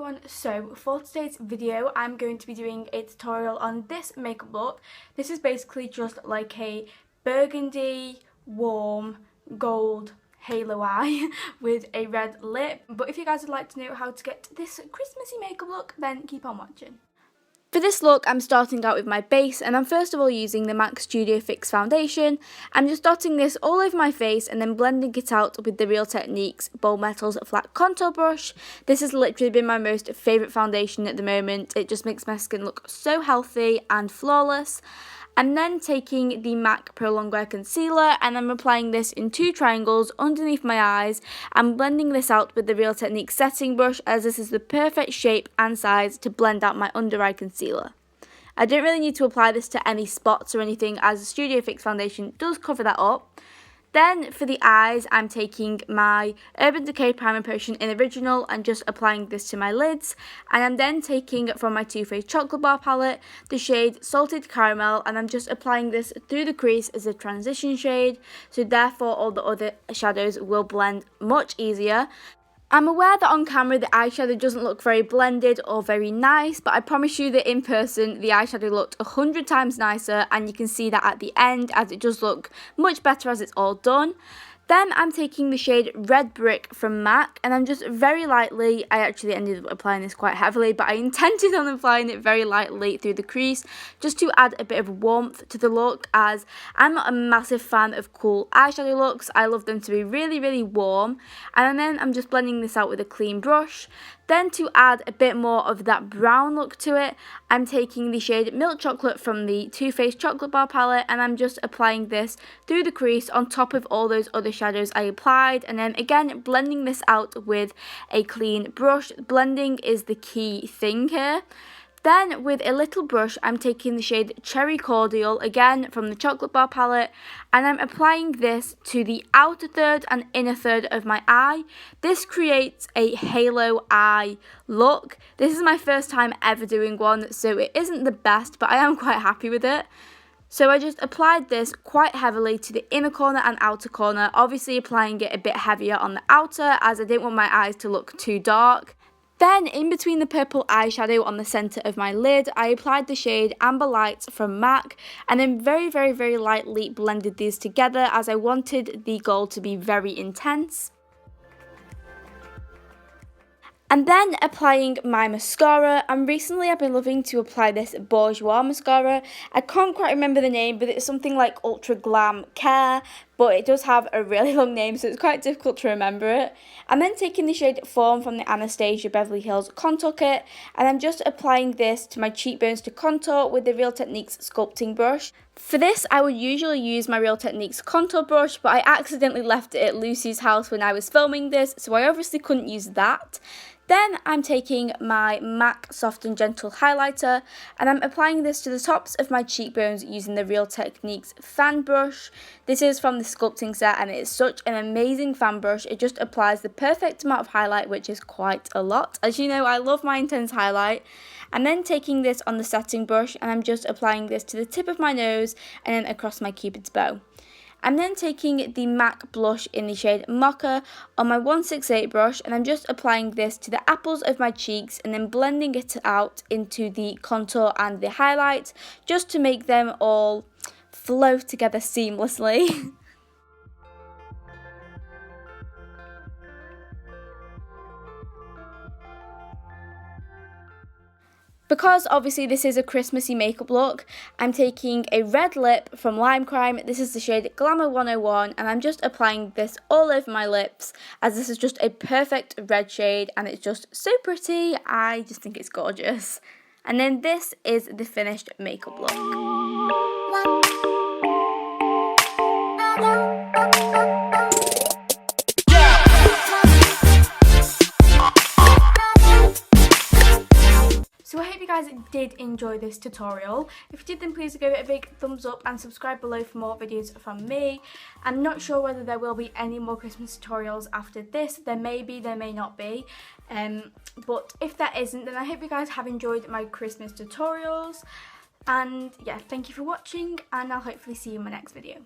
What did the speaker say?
everyone, so for today's video I'm going to be doing a tutorial on this makeup look. This is basically just like a burgundy, warm, gold halo eye with a red lip. But if you guys would like to know how to get this Christmassy makeup look, then keep on watching. For this look, I'm starting out with my base, and I'm first of all using the MAC Studio Fix foundation. I'm just dotting this all over my face and then blending it out with the Real Techniques Bold Metals Flat Contour Brush. This has literally been my most favourite foundation at the moment. It just makes my skin look so healthy and flawless. I'm then taking the MAC Pro Longwear Concealer and I'm applying this in two triangles underneath my eyes. I'm blending this out with the Real Techniques setting brush, as this is the perfect shape and size to blend out my under eye concealer. I don't really need to apply this to any spots or anything, as the Studio Fix foundation does cover that up. Then for the eyes, I'm taking my Urban Decay Primer Potion in Original and just applying this to my lids. And I'm then taking from my Too Faced Chocolate Bar palette the shade Salted Caramel, and I'm just applying this through the crease as a transition shade, so therefore all the other shadows will blend much easier. I'm aware that on camera the eyeshadow doesn't look very blended or very nice, but I promise you that in person the eyeshadow looked 100 times nicer, and you can see that at the end, as it does look much better as it's all done. Then I'm taking the shade Red Brick from MAC, and I'm just very lightly, I actually ended up applying this quite heavily, but I intended on applying it very lightly through the crease just to add a bit of warmth to the look, as I'm not a massive fan of cool eyeshadow looks. I love them to be really warm. And then I'm just blending this out with a clean brush. Then to add a bit more of that brown look to it, I'm taking the shade Milk Chocolate from the Too Faced Chocolate Bar palette, and I'm just applying this through the crease on top of all those other shadows I applied, and then again blending this out with a clean brush. Blending is the key thing here. Then with a little brush, I'm taking the shade Cherry Cordial, again from the Chocolate Bar palette, and I'm applying this to the outer third and inner third of my eye. This creates a halo eye look. This is my first time ever doing one, so it isn't the best, but I am quite happy with it. So I just applied this quite heavily to the inner corner and outer corner, obviously applying it a bit heavier on the outer, as I didn't want my eyes to look too dark. Then, in between the purple eyeshadow on the centre of my lid, I applied the shade Amber Lights from MAC, and then very lightly blended these together, as I wanted the gold to be very intense. And then applying my mascara, and recently I've been loving to apply this Bourjois mascara. I can't quite remember the name, but it's something like Ultra Glam Care, but it does have a really long name, so it's quite difficult to remember it. I'm then taking the shade Form from the Anastasia Beverly Hills Contour Kit, and I'm just applying this to my cheekbones to contour with the Real Techniques sculpting brush. For this, I would usually use my Real Techniques contour brush, but I accidentally left it at Lucy's house when I was filming this, so I obviously couldn't use that. Then I'm taking my MAC Soft and Gentle highlighter, and I'm applying this to the tops of my cheekbones using the Real Techniques fan brush. This is from the sculpting set, and it is such an amazing fan brush. It just applies the perfect amount of highlight, which is quite a lot. As you know, I love my intense highlight. I'm then taking this on the setting brush, and I'm just applying this to the tip of my nose and then across my cupid's bow. I'm then taking the MAC blush in the shade Mocha on my 168 brush, and I'm just applying this to the apples of my cheeks and then blending it out into the contour and the highlight, just to make them all flow together seamlessly. Because obviously this is a Christmassy makeup look, I'm taking a red lip from Lime Crime. This is the shade Glamour 101, and I'm just applying this all over my lips, as this is just a perfect red shade and it's just so pretty. I just think it's gorgeous. And then this is the finished makeup look. So I hope you guys did enjoy this tutorial. If you did, then please give it a big thumbs up and subscribe below for more videos from me. I'm not sure whether there will be any more Christmas tutorials after this. There may be, there may not be. But if there isn't, then I hope you guys have enjoyed my Christmas tutorials. And yeah, thank you for watching, and I'll hopefully see you in my next video.